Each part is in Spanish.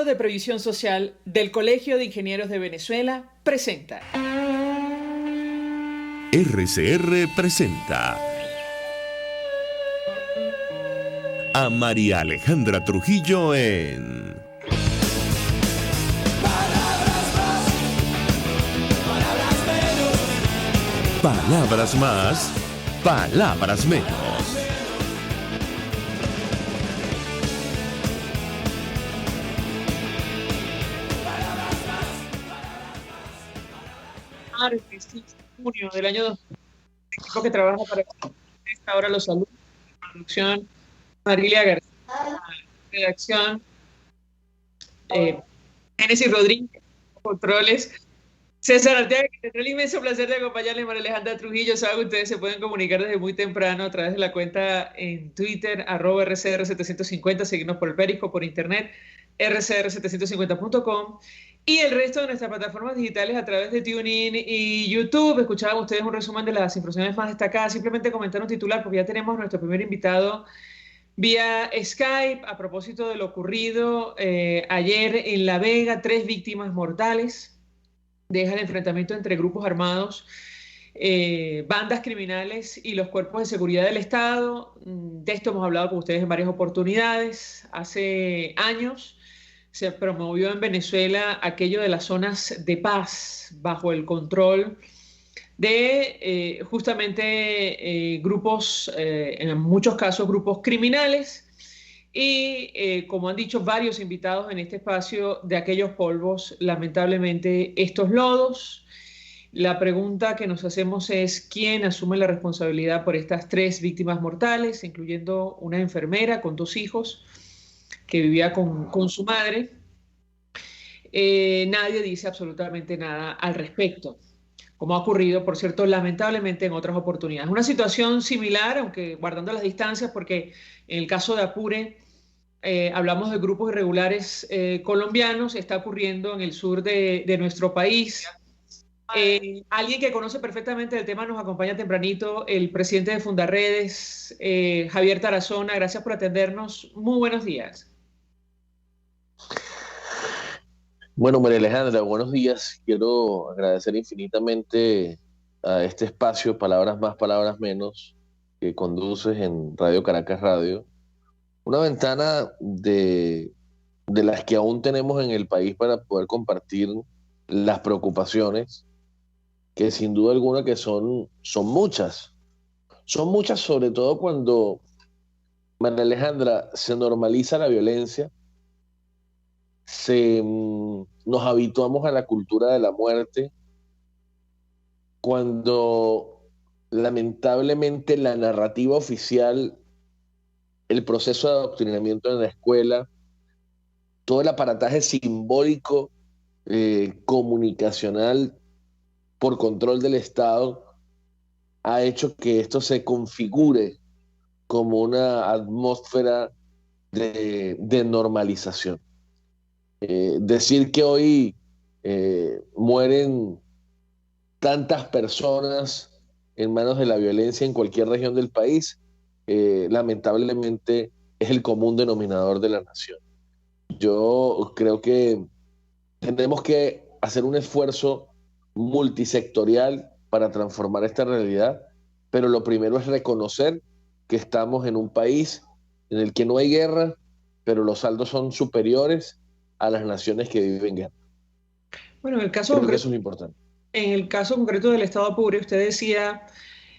de Previsión Social del Colegio de Ingenieros de Venezuela presenta. RCR presenta a María Alejandra Trujillo en Palabras más, palabras menos. El 16 de junio del año 2000, el equipo que trabaja para esta hora los saludos, producción Marilia García, redacción Génesis Rodríguez, controles César Arteaga, que tendrá el inmenso placer de acompañarle, María Alejandra Trujillo. Saben que ustedes se pueden comunicar desde muy temprano a través de la cuenta en Twitter, @RCR750, seguirnos por el Periscope, por internet, rcr750.com, y el resto de nuestras plataformas digitales a través de TuneIn y YouTube. Escuchaban ustedes un resumen de las informaciones más destacadas. Simplemente comentar un titular, porque ya tenemos a nuestro primer invitado vía Skype a propósito de lo ocurrido ayer en La Vega. 3 víctimas mortales deja el enfrentamiento entre grupos armados, bandas criminales y los cuerpos de seguridad del Estado. De esto hemos hablado con ustedes en varias oportunidades. Hace años se promovió en Venezuela aquello de las zonas de paz bajo el control de justamente grupos, en muchos casos grupos criminales, y como han dicho varios invitados en este espacio, de aquellos polvos, lamentablemente, estos lodos. La pregunta que nos hacemos es: ¿quién asume la responsabilidad por estas 3 víctimas mortales, incluyendo una enfermera con 2 hijos que vivía con su madre? Nadie dice absolutamente nada al respecto, como ha ocurrido, por cierto, lamentablemente en otras oportunidades. Una situación similar, aunque guardando las distancias, porque en el caso de Apure, hablamos de grupos irregulares colombianos, está ocurriendo en el sur de nuestro país. Alguien que conoce perfectamente el tema nos acompaña tempranito, el presidente de Fundarredes, Javier Tarazona. Gracias por atendernos. Muy buenos días. Bueno, María Alejandra, buenos días. Quiero agradecer infinitamente a este espacio, Palabras Más, Palabras Menos, que conduces en Radio Caracas Radio. Una ventana de las que aún tenemos en el país para poder compartir las preocupaciones, que sin duda alguna que son muchas. Son muchas, sobre todo cuando, María Alejandra, se normaliza la violencia, nos habituamos a la cultura de la muerte, cuando lamentablemente la narrativa oficial, el proceso de adoctrinamiento en la escuela, todo el aparataje simbólico, comunicacional por control del Estado, ha hecho que esto se configure como una atmósfera de normalización. Decir que hoy mueren tantas personas en manos de la violencia en cualquier región del país, lamentablemente es el común denominador de la nación. Yo creo que tenemos que hacer un esfuerzo multisectorial para transformar esta realidad, pero lo primero es reconocer que estamos en un país en el que no hay guerra, pero los saldos son superiores a las naciones que viven guerra. Bueno, Creo que eso es importante. en el caso concreto del Estado Apure, usted decía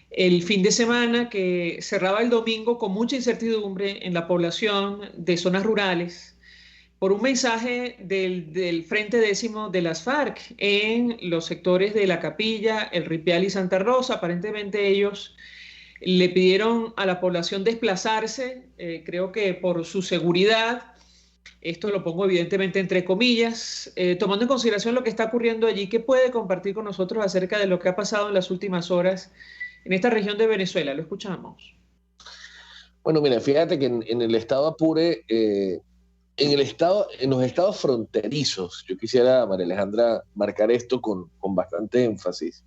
el fin de semana que cerraba el domingo con mucha incertidumbre en la población de zonas rurales por un mensaje del Frente Décimo de las FARC en los sectores de La Capilla, El Ripial y Santa Rosa. Aparentemente ellos le pidieron a la población desplazarse, creo que por su seguridad. Esto lo pongo evidentemente entre comillas, tomando en consideración lo que está ocurriendo allí. ¿Qué puede compartir con nosotros acerca de lo que ha pasado en las últimas horas en esta región de Venezuela? Lo escuchamos. Bueno, mira, fíjate que en el estado Apure, en los estados fronterizos, yo quisiera, María Alejandra, marcar esto con bastante énfasis.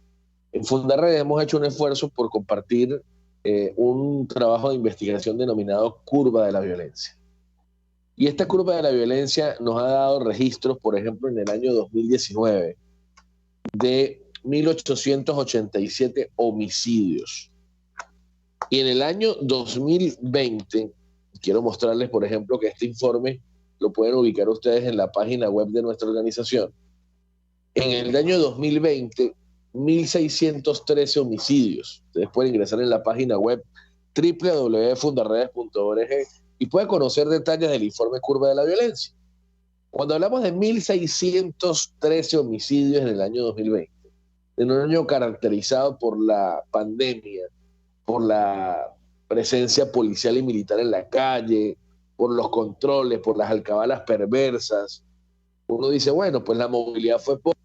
En Fundarredes hemos hecho un esfuerzo por compartir un trabajo de investigación denominado Curva de la Violencia. Y esta curva de la violencia nos ha dado registros, por ejemplo, en el año 2019, de 1.887 homicidios. Y en el año 2020, quiero mostrarles, por ejemplo, que este informe lo pueden ubicar ustedes en la página web de nuestra organización. En el año 2020, 1.613 homicidios. Ustedes pueden ingresar en la página web www.fundarredes.org y pueden conocer detalles del informe Curva de la Violencia. Cuando hablamos de 1.613 homicidios en el año 2020, en un año caracterizado por la pandemia, por la presencia policial y militar en la calle, por los controles, por las alcabalas perversas, uno dice, bueno, pues la movilidad fue poca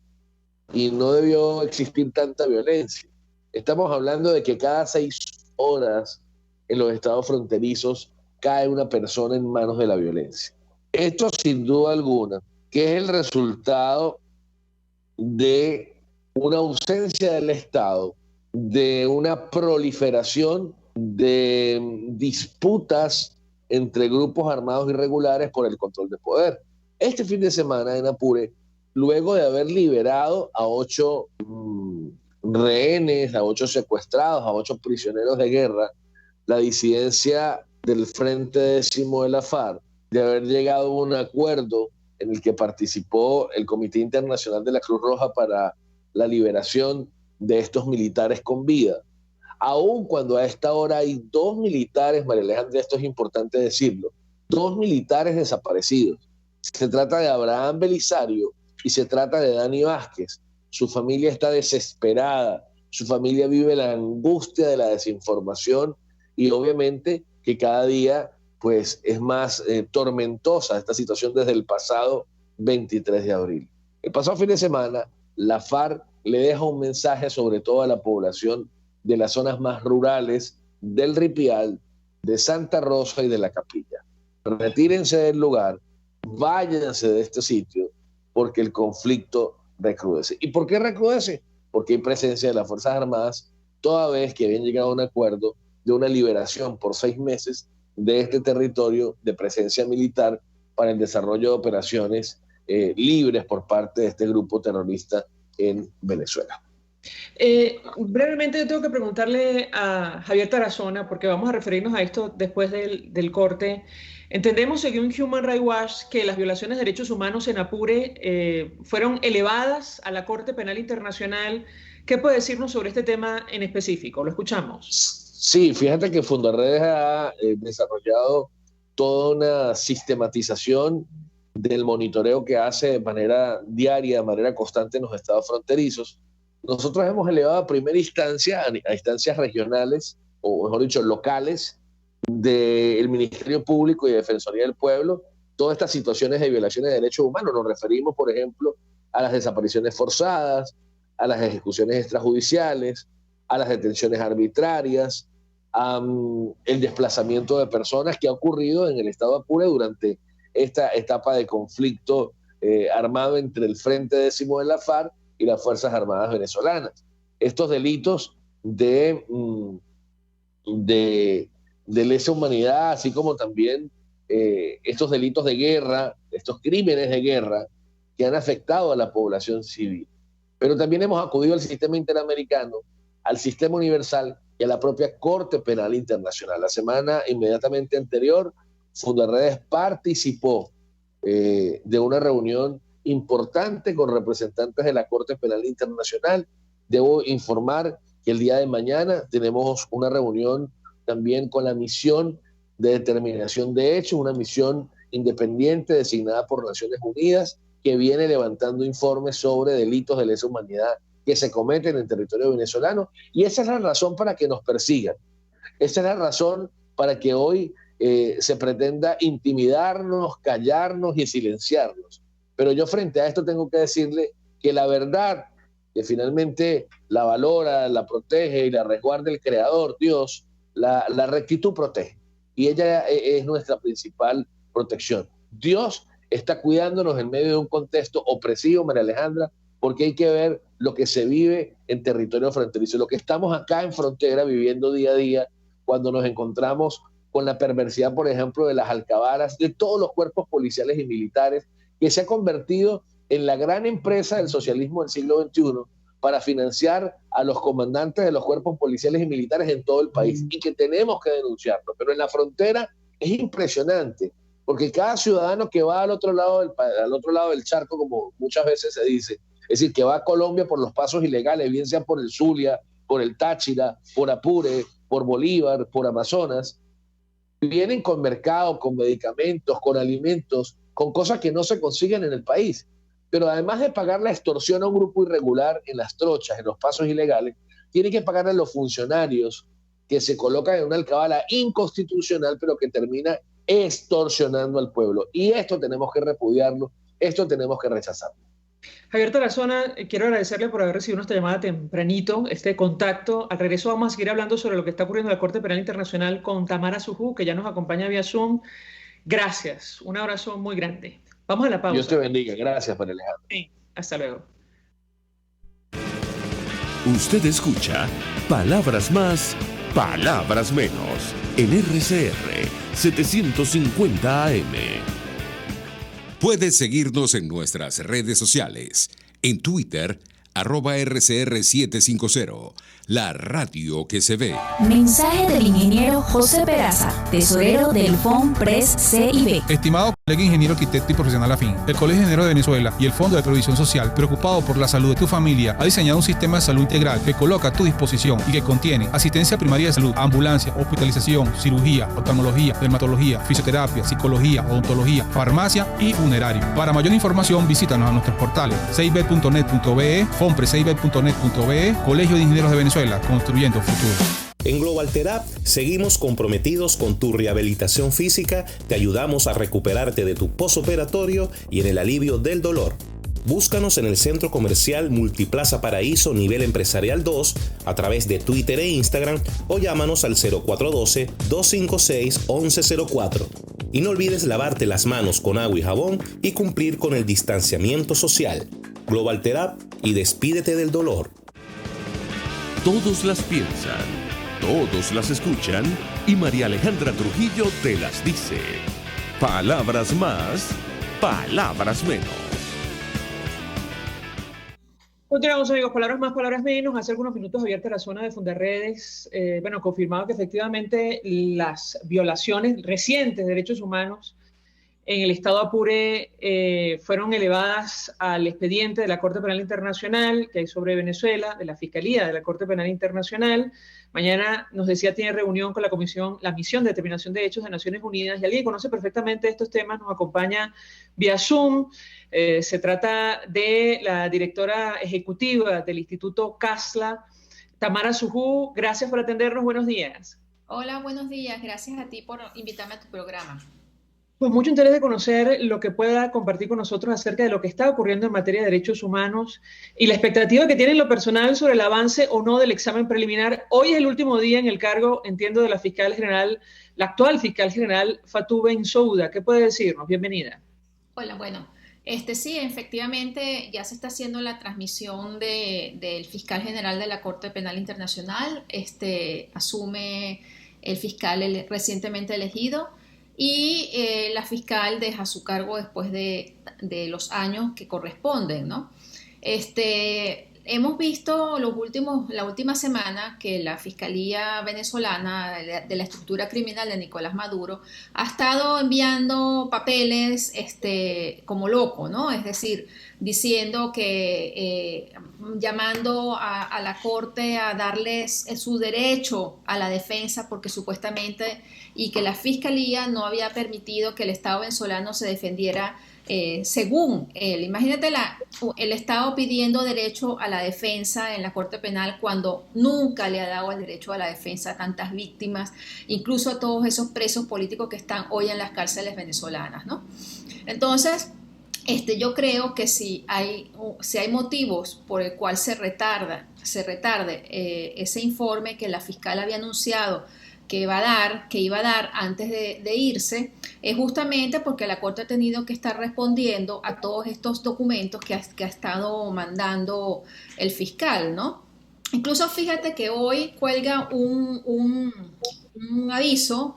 y no debió existir tanta violencia. Estamos hablando de que cada 6 horas en los estados fronterizos cae una persona en manos de la violencia. Esto, sin duda alguna, que es el resultado de una ausencia del Estado, de una proliferación de disputas entre grupos armados irregulares por el control de poder. Este fin de semana en Apure, luego de haber liberado a 8 rehenes, a 8 secuestrados, a 8 prisioneros de guerra, la disidencia del Frente Décimo de la FARC, de haber llegado a un acuerdo en el que participó el Comité Internacional de la Cruz Roja para la liberación de estos militares con vida. Aun cuando a esta hora hay 2 militares, María Alejandra, esto es importante decirlo, 2 militares desaparecidos. Se trata de Abraham Belisario y se trata de Dani Vázquez. Su familia está desesperada, su familia vive la angustia de la desinformación y obviamente que cada día pues es más tormentosa esta situación desde el pasado 23 de abril. El pasado fin de semana, la FARC le deja un mensaje sobre todo a la población de las zonas más rurales del Ripial, de Santa Rosa y de La Capilla. Retírense del lugar, váyanse de este sitio, porque el conflicto recrudece. ¿Y por qué recrudece? Porque hay presencia de las Fuerzas Armadas, toda vez que habían llegado a un acuerdo de una liberación por 6 meses de este territorio de presencia militar para el desarrollo de operaciones libres por parte de este grupo terrorista en Venezuela. Brevemente yo tengo que preguntarle a Javier Tarazona, porque vamos a referirnos a esto después del corte. Entendemos, según Human Rights Watch, que las violaciones de derechos humanos en Apure fueron elevadas a la Corte Penal Internacional. ¿Qué puede decirnos sobre este tema en específico? Lo escuchamos. Sí, fíjate que Fundarredes ha desarrollado toda una sistematización del monitoreo que hace de manera diaria, de manera constante en los estados fronterizos. Nosotros hemos elevado a primera instancia, a instancias regionales, o mejor dicho, locales, del Ministerio Público y de Defensoría del Pueblo, todas estas situaciones de violaciones de derechos humanos. Nos referimos, por ejemplo, a las desapariciones forzadas, a las ejecuciones extrajudiciales, a las detenciones arbitrarias, el desplazamiento de personas que ha ocurrido en el estado de Apure durante esta etapa de conflicto armado entre el Frente Décimo de la FARC y las Fuerzas Armadas venezolanas. Estos delitos de lesa humanidad, así como también estos delitos de guerra, estos crímenes de guerra que han afectado a la población civil. Pero también hemos acudido al sistema interamericano, al sistema universal y a la propia Corte Penal Internacional. La semana inmediatamente anterior, Fundarredes participó de una reunión importante con representantes de la Corte Penal Internacional. Debo informar que el día de mañana tenemos una reunión también con la misión de determinación de hechos, una misión independiente designada por Naciones Unidas que viene levantando informes sobre delitos de lesa humanidad que se cometen en el territorio venezolano, y esa es la razón para que nos persigan. Esa es la razón para que hoy se pretenda intimidarnos, callarnos y silenciarnos. Pero yo frente a esto tengo que decirle que la verdad, que finalmente la valora, la protege y la resguarda el Creador, Dios, la rectitud protege. Y ella es nuestra principal protección. Dios está cuidándonos en medio de un contexto opresivo, María Alejandra, porque hay que ver lo que se vive en territorio fronterizo, lo que estamos acá en frontera viviendo día a día cuando nos encontramos con la perversidad, por ejemplo, de las alcabaras, de todos los cuerpos policiales y militares, que se ha convertido en la gran empresa del socialismo del siglo XXI para financiar a los comandantes de los cuerpos policiales y militares en todo el país, y que tenemos que denunciarlo. Pero en la frontera es impresionante, porque cada ciudadano que va al otro lado del charco, como muchas veces se dice, es decir, que va a Colombia por los pasos ilegales, bien sea por el Zulia, por el Táchira, por Apure, por Bolívar, por Amazonas, vienen con mercado, con medicamentos, con alimentos, con cosas que no se consiguen en el país. Pero además de pagar la extorsión a un grupo irregular en las trochas, en los pasos ilegales, tiene que pagarle a los funcionarios que se colocan en una alcabala inconstitucional, pero que termina extorsionando al pueblo. Y esto tenemos que repudiarlo, esto tenemos que rechazarlo. Javier Tarazona, quiero agradecerle por haber recibido nuestra llamada tempranito, este contacto. Al regreso vamos a seguir hablando sobre lo que está ocurriendo en la Corte Penal Internacional con Tamara Sujú, que ya nos acompaña vía Zoom. Gracias, un abrazo muy grande. Vamos a la pausa. Dios te bendiga. Gracias, María Alejandra. Sí, hasta luego. Usted escucha Palabras Más, Palabras Menos en RCR 750 AM. Puedes seguirnos en nuestras redes sociales. En Twitter, @RCR750, la radio que se ve. Mensaje del ingeniero José Peraza, tesorero del FONPRES CIB. Estimado colega ingeniero arquitecto y profesional afín, el Colegio de Ingenieros de Venezuela y el Fondo de Previsión Social, preocupado por la salud de tu familia, ha diseñado un sistema de salud integral que coloca a tu disposición y que contiene asistencia primaria de salud, ambulancia, hospitalización, cirugía, oftalmología, dermatología, fisioterapia, psicología, odontología, farmacia y funerario. Para mayor información, visítanos a nuestros portales cib.net.be, fonprescib.net.be, Colegio de Ingenieros de Venezuela, construyendo futuro. En Global Therap seguimos comprometidos con tu rehabilitación física, te ayudamos a recuperarte de tu posoperatorio y en el alivio del dolor. Búscanos en el Centro Comercial Multiplaza Paraíso Nivel Empresarial 2 a través de Twitter e Instagram o llámanos al 0412-256-1104. Y no olvides lavarte las manos con agua y jabón y cumplir con el distanciamiento social. Global Therap y despídete del dolor. Todos las piensan, todos las escuchan y María Alejandra Trujillo te las dice. Palabras más, palabras menos. Continuamos, amigos, palabras más, palabras menos. Hace algunos minutos abierta la zona de Fundarredes. Confirmado que efectivamente las violaciones recientes de derechos humanos en el estado Apure fueron elevadas al expediente de la Corte Penal Internacional que hay sobre Venezuela, de la Fiscalía de la Corte Penal Internacional. Mañana, nos decía, tiene reunión con la Misión de Determinación de Hechos de Naciones Unidas, y alguien que conoce perfectamente estos temas nos acompaña vía Zoom. Se trata de la directora ejecutiva del Instituto CASLA, Tamara Sujú. Gracias por atendernos, buenos días. Hola, buenos días, gracias a ti por invitarme a tu programa. Pues mucho interés de conocer lo que pueda compartir con nosotros acerca de lo que está ocurriendo en materia de derechos humanos y la expectativa que tiene en lo personal sobre el avance o no del examen preliminar. Hoy es el último día en el cargo, entiendo, de la fiscal general, la actual fiscal general Fatou Bensouda. ¿Qué puede decirnos? Bienvenida. Hola, bueno, sí, efectivamente ya se está haciendo la transmisión del fiscal general de la Corte Penal Internacional. Asume el fiscal recientemente elegido. Y la fiscal deja su cargo después de los años que corresponden, ¿no? Hemos visto la última semana que la Fiscalía venezolana de la estructura criminal de Nicolás Maduro ha estado enviando papeles como loco, ¿no? Es decir, diciendo que llamando a la Corte a darles su derecho a la defensa porque supuestamente y que la Fiscalía no había permitido que el Estado venezolano se defendiera según él. Imagínate el Estado pidiendo derecho a la defensa en la Corte Penal cuando nunca le ha dado el derecho a la defensa a tantas víctimas, incluso a todos esos presos políticos que están hoy en las cárceles venezolanas, ¿no? Entonces, yo creo que si hay motivos por el cual se retarde ese informe que la fiscal había anunciado que iba a dar antes de irse, es justamente porque la Corte ha tenido que estar respondiendo a todos estos documentos que ha estado mandando el fiscal, ¿no? Incluso fíjate que hoy cuelga un aviso,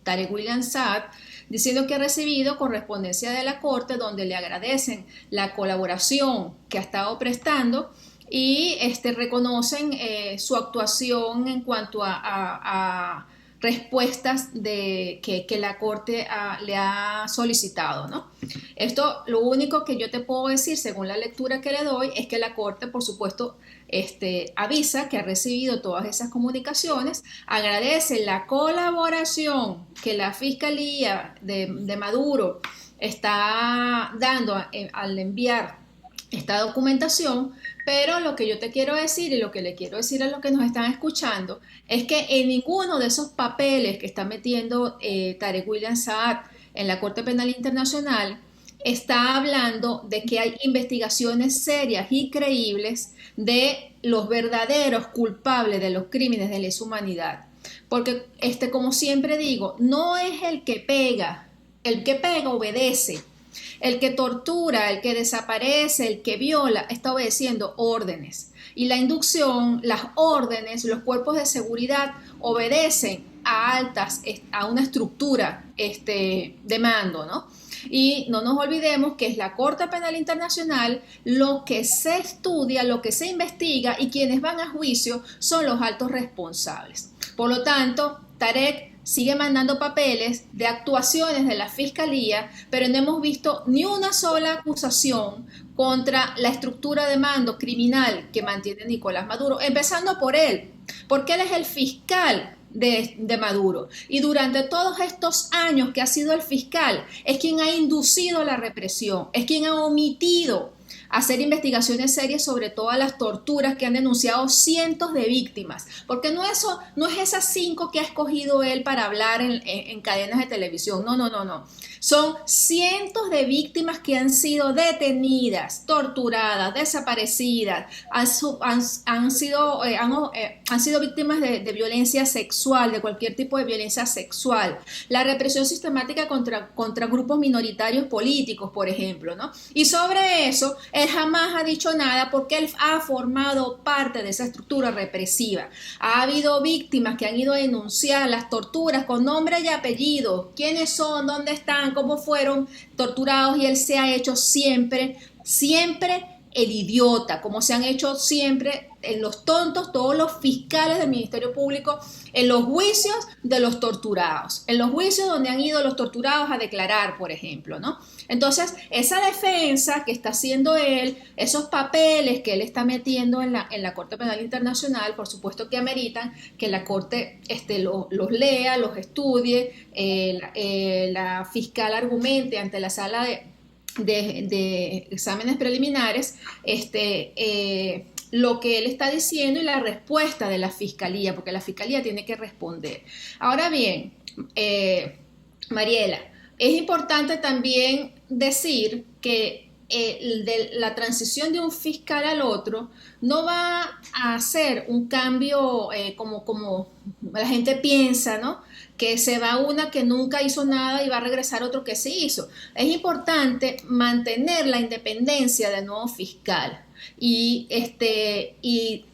Tarek William Saad, diciendo que ha recibido correspondencia de la Corte donde le agradecen la colaboración que ha estado prestando y reconocen su actuación en cuanto a respuestas que la Corte le ha solicitado, ¿no? Esto, lo único que yo te puedo decir, según la lectura que le doy, es que la Corte, por supuesto, avisa que ha recibido todas esas comunicaciones, agradece la colaboración que la Fiscalía de Maduro está dando al enviar esta documentación, pero lo que yo te quiero decir y lo que le quiero decir a los que nos están escuchando es que en ninguno de esos papeles que está metiendo Tarek William Saad en la Corte Penal Internacional está hablando de que hay investigaciones serias y creíbles de los verdaderos culpables de los crímenes de lesa humanidad. Porque, como siempre digo, no es el que pega obedece. El que tortura, el que desaparece, el que viola, está obedeciendo órdenes. Y la inducción, las órdenes, los cuerpos de seguridad obedecen a una estructura de mando, ¿no? Y no nos olvidemos que es la Corte Penal Internacional lo que se estudia, lo que se investiga y quienes van a juicio son los altos responsables. Por lo tanto, Tarek sigue mandando papeles de actuaciones de la Fiscalía, pero no hemos visto ni una sola acusación contra la estructura de mando criminal que mantiene Nicolás Maduro, empezando por él, porque él es el fiscal de Maduro. Y durante todos estos años que ha sido el fiscal, es quien ha inducido la represión, es quien ha omitido hacer investigaciones serias sobre todas las torturas que han denunciado cientos de víctimas, porque no es esas 5 que ha escogido él para hablar en cadenas de televisión, no. Son cientos de víctimas que han sido detenidas, torturadas, desaparecidas, han sido víctimas de violencia sexual, de cualquier tipo de violencia sexual, la represión sistemática contra grupos minoritarios políticos, por ejemplo, ¿no? Y sobre eso, él jamás ha dicho nada porque él ha formado parte de esa estructura represiva. Ha habido víctimas que han ido a denunciar las torturas con nombre y apellido, quiénes son, dónde están, cómo fueron torturados, y él se ha hecho siempre el idiota, como se han hecho siempre en los tontos todos los fiscales del Ministerio Público en los juicios de los torturados, en los juicios donde han ido los torturados a declarar, por ejemplo, ¿no? Entonces, esa defensa que está haciendo él, esos papeles que él está metiendo en la Corte Penal Internacional, por supuesto que ameritan que la Corte los lea, los estudie, la fiscal argumente ante la sala de exámenes preliminares, lo que él está diciendo y la respuesta de la Fiscalía, porque la Fiscalía tiene que responder. Ahora bien, Mariela, es importante también decir que la transición de un fiscal al otro no va a hacer un cambio como la gente piensa, ¿no? Que se va una que nunca hizo nada y va a regresar otro que sí hizo. Es importante mantener la independencia del nuevo fiscal y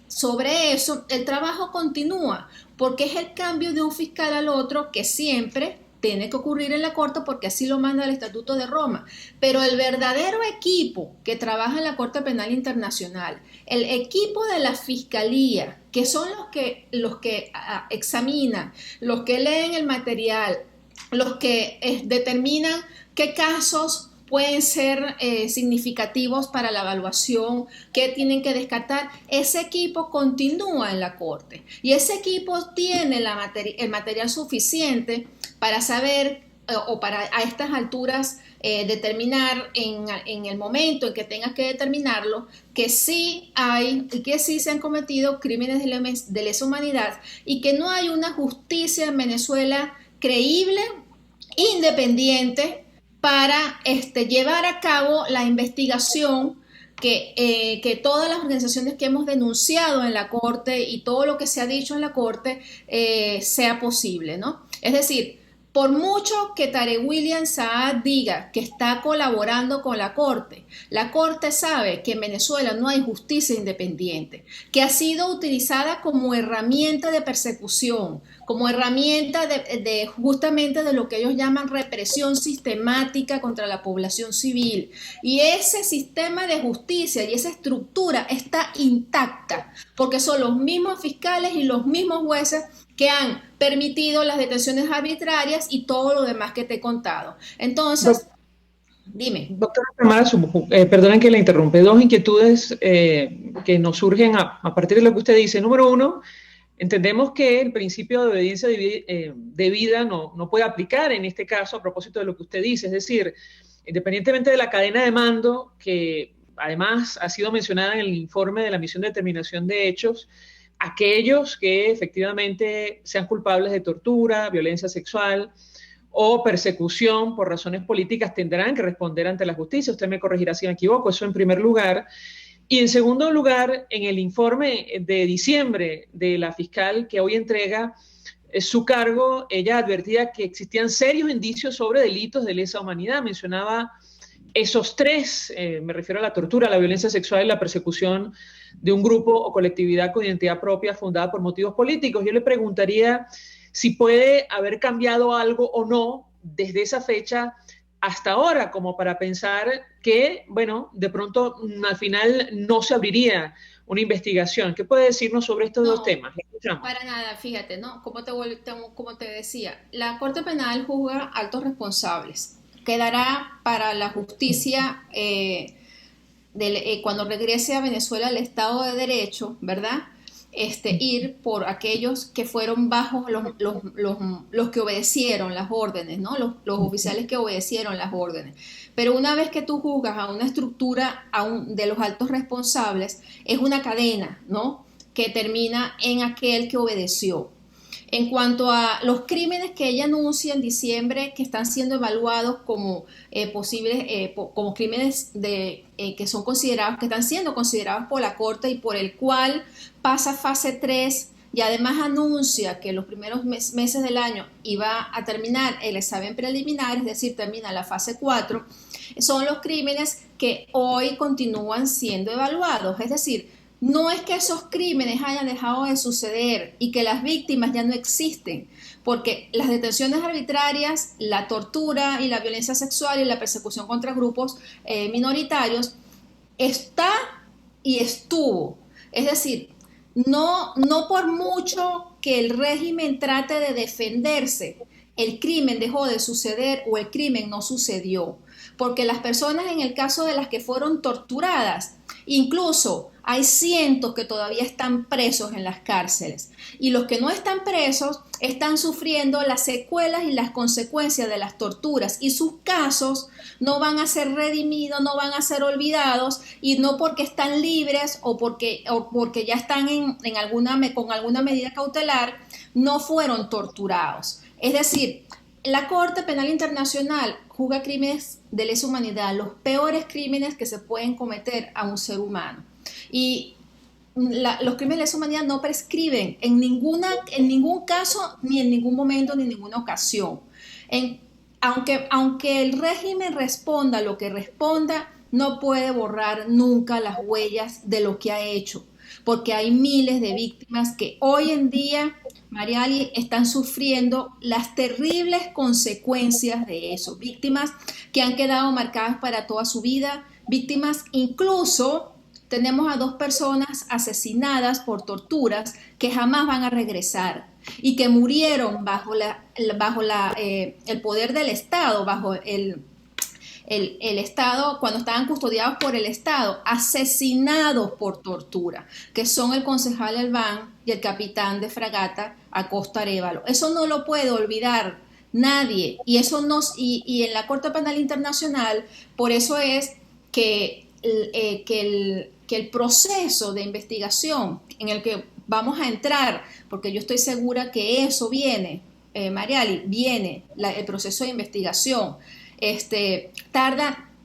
sobre eso el trabajo continúa, porque es el cambio de un fiscal al otro que siempre tiene que ocurrir en la Corte porque así lo manda el Estatuto de Roma. Pero el verdadero equipo que trabaja en la Corte Penal Internacional, el equipo de la Fiscalía, que son los que examinan, los que leen el material, los que determinan qué casos pueden ser significativos para la evaluación, qué tienen que descartar, ese equipo continúa en la Corte y ese equipo tiene el material suficiente para saber o para a estas alturas determinar en el momento en que tengas que determinarlo que sí hay y que sí se han cometido crímenes de lesa humanidad y que no hay una justicia en Venezuela creíble, independiente, para llevar a cabo la investigación que todas las organizaciones que hemos denunciado en la Corte y todo lo que se ha dicho en la Corte sea posible, ¿no? Es decir, por mucho que Tarek William Saad diga que está colaborando con la Corte sabe que en Venezuela no hay justicia independiente, que ha sido utilizada como herramienta de persecución, como herramienta de justamente de lo que ellos llaman represión sistemática contra la población civil. Y ese sistema de justicia y esa estructura está intacta, porque son los mismos fiscales y los mismos jueces que han permitido las detenciones arbitrarias y todo lo demás que te he contado. Entonces, dime. Doctora Tamara, perdonen que la interrumpe, dos inquietudes que nos surgen a partir de lo que usted dice. Número uno, entendemos que el principio de obediencia debida no puede aplicar en este caso a propósito de lo que usted dice, es decir, independientemente de la cadena de mando, que además ha sido mencionada en el informe de la Misión de Determinación de Hechos, aquellos que efectivamente sean culpables de tortura, violencia sexual o persecución por razones políticas tendrán que responder ante la justicia. Usted me corregirá si me equivoco, eso en primer lugar. Y en segundo lugar, en el informe de diciembre de la fiscal que hoy entrega su cargo, ella advertía que existían serios indicios sobre delitos de lesa humanidad. Mencionaba esos tres, me refiero a la tortura, la violencia sexual y la persecución de un grupo o colectividad con identidad propia fundada por motivos políticos. Yo le preguntaría si puede haber cambiado algo o no desde esa fecha hasta ahora, como para pensar que, bueno, de pronto al final no se abriría una investigación. ¿Qué puede decirnos sobre estos dos temas? Para nada, fíjate, ¿no? Como te decía, la Corte Penal juzga altos responsables. Quedará para la justicia cuando regrese a Venezuela el Estado de Derecho, ¿verdad? Ir por aquellos que fueron bajo los que obedecieron las órdenes, ¿no? Los oficiales que obedecieron las órdenes. Pero una vez que tú juzgas a una estructura de los altos responsables, es una cadena, ¿no? Que termina en aquel que obedeció. En cuanto a los crímenes que ella anuncia en diciembre, que están siendo evaluados como posibles, como crímenes que están siendo considerados por la Corte y por el cual pasa fase 3 y además anuncia que los primeros meses del año iba a terminar el examen preliminar, es decir, termina la fase 4, son los crímenes que hoy continúan siendo evaluados, es decir, no es que esos crímenes hayan dejado de suceder y que las víctimas ya no existen, porque las detenciones arbitrarias, la tortura y la violencia sexual y la persecución contra grupos minoritarios está y estuvo. Es decir, no por mucho que el régimen trate de defenderse, el crimen dejó de suceder o el crimen no sucedió, porque las personas en el caso de las que fueron torturadas, incluso hay cientos que todavía están presos en las cárceles y los que no están presos están sufriendo las secuelas y las consecuencias de las torturas y sus casos no van a ser redimidos, no van a ser olvidados y no porque están libres o porque ya están con alguna medida cautelar, no fueron torturados. Es decir, la Corte Penal Internacional juzga crímenes de lesa humanidad, los peores crímenes que se pueden cometer a un ser humano. Y los crímenes de lesa humanidad no prescriben en ningún caso, ni en ningún momento, ni en ninguna ocasión. Aunque el régimen responda lo que responda, no puede borrar nunca las huellas de lo que ha hecho, porque hay miles de víctimas que hoy en día, Mariali, están sufriendo las terribles consecuencias de eso. Víctimas que han quedado marcadas para toda su vida, víctimas incluso... Tenemos a 2 personas asesinadas por torturas que jamás van a regresar y que murieron bajo el poder del Estado, bajo el Estado, cuando estaban custodiados por el Estado, asesinados por tortura, que son el concejal Albán y el capitán de fragata Acosta Arévalo. Eso no lo puede olvidar nadie y en la Corte Penal Internacional, por eso es que el proceso de investigación en el que vamos a entrar, porque yo estoy segura que eso viene, Mariali, viene el proceso de investigación,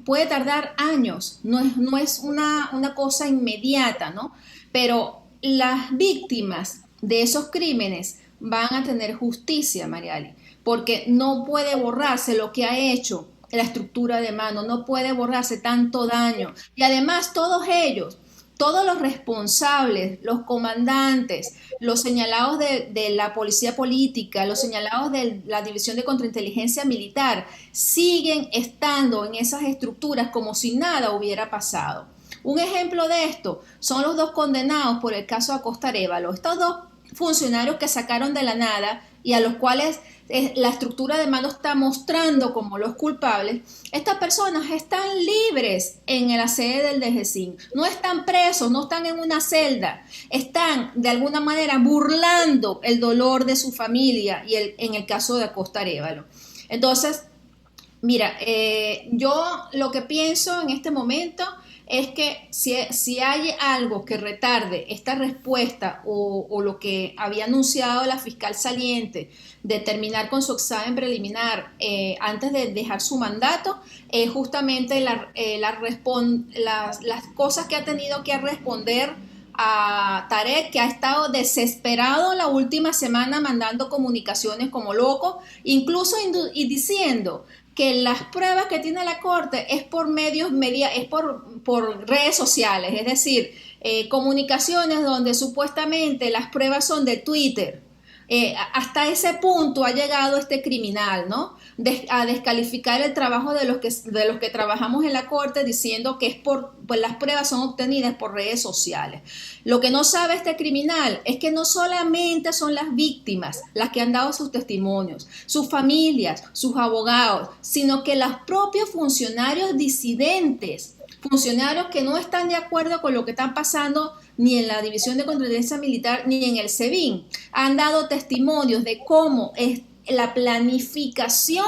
puede tardar años, no es una cosa inmediata, ¿no? Pero las víctimas de esos crímenes van a tener justicia, Mariali, porque no puede borrarse lo que ha hecho la estructura de mando, no puede borrarse tanto daño. Y además todos ellos, todos los responsables, los comandantes, los señalados de la policía política, los señalados de la División de Contrainteligencia Militar, siguen estando en esas estructuras como si nada hubiera pasado. Un ejemplo de esto son los 2 condenados por el caso Acosta Arévalo. Estos 2 funcionarios que sacaron de la nada y a los cuales la estructura de mando está mostrando como los culpables, estas personas están libres en la sede del DGCIN, no están presos, no están en una celda, están de alguna manera burlando el dolor de su familia y en el caso de Acosta Arévalo. Entonces, mira, yo lo que pienso en este momento es que si hay algo que retarde esta respuesta o lo que había anunciado la fiscal saliente de terminar con su examen preliminar antes de dejar su mandato, es justamente las cosas que ha tenido que responder a Tarek, que ha estado desesperado la última semana mandando comunicaciones como loco, incluso y diciendo que las pruebas que tiene la Corte es por por redes sociales, es decir, comunicaciones donde supuestamente las pruebas son de Twitter. Hasta ese punto ha llegado este criminal, ¿no? A descalificar el trabajo de los que trabajamos en la Corte, diciendo que pues las pruebas son obtenidas por redes sociales. Lo que no sabe este criminal es que no solamente son las víctimas las que han dado sus testimonios, sus familias, sus abogados, sino que los propios funcionarios disidentes, funcionarios que no están de acuerdo con lo que están pasando ni en la División de Contrainteligencia Militar ni en el SEBIN, han dado testimonios de cómo es la planificación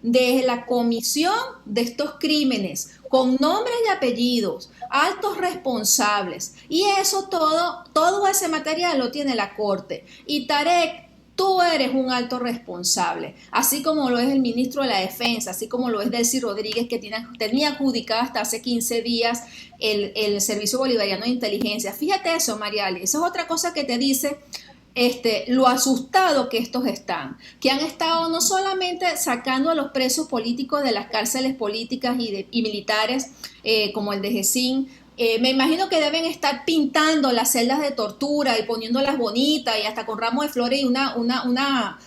de la comisión de estos crímenes, con nombres y apellidos, altos responsables, y eso todo ese material lo tiene la Corte. Y Tarek, tú eres un alto responsable, así como lo es el ministro de la Defensa, así como lo es Delcy Rodríguez, que tenía adjudicada hasta hace 15 días el Servicio Bolivariano de Inteligencia. Fíjate eso, Mariali, eso es otra cosa que te dice lo asustado que estos están, que han estado no solamente sacando a los presos políticos de las cárceles políticas y militares, como el de DGCIN. Me imagino que deben estar pintando las celdas de tortura y poniéndolas bonitas y hasta con ramos de flores y una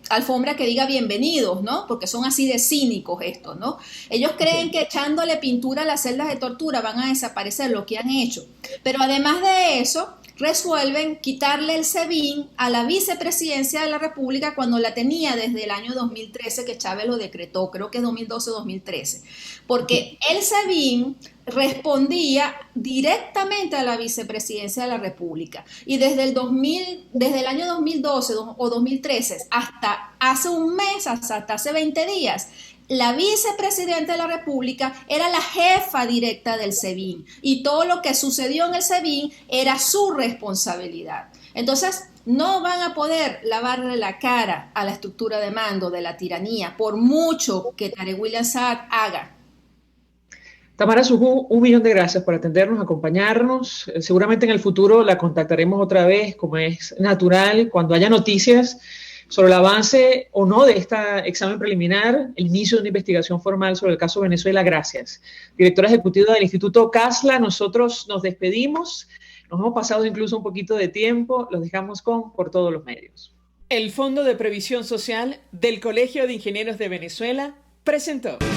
alfombra que diga bienvenidos, ¿no? Porque son así de cínicos estos, ¿no? Ellos creen que echándole pintura a las celdas de tortura van a desaparecer lo que han hecho. Pero además de eso, resuelven quitarle el SEBIN a la vicepresidencia de la República cuando la tenía desde el año 2013, que Chávez lo decretó, creo que 2012-2013, porque el SEBIN respondía directamente a la vicepresidencia de la República, y desde el año 2012 o 2013 hasta hace un mes, hasta hace 20 días, la vicepresidenta de la República era la jefa directa del SEBIN y todo lo que sucedió en el SEBIN era su responsabilidad. Entonces, no van a poder lavarle la cara a la estructura de mando de la tiranía, por mucho que Tarek William Saad haga. Tamara Sujú, 1.000.000 de gracias por atendernos, acompañarnos. Seguramente en el futuro la contactaremos otra vez, como es natural, cuando haya noticias sobre el avance o no de este examen preliminar, el inicio de una investigación formal sobre el caso Venezuela. Gracias. Directora ejecutiva del Instituto CASLA, nosotros nos despedimos. Nos hemos pasado incluso un poquito de tiempo, los dejamos por todos los medios. El Fondo de Previsión Social del Colegio de Ingenieros de Venezuela presentó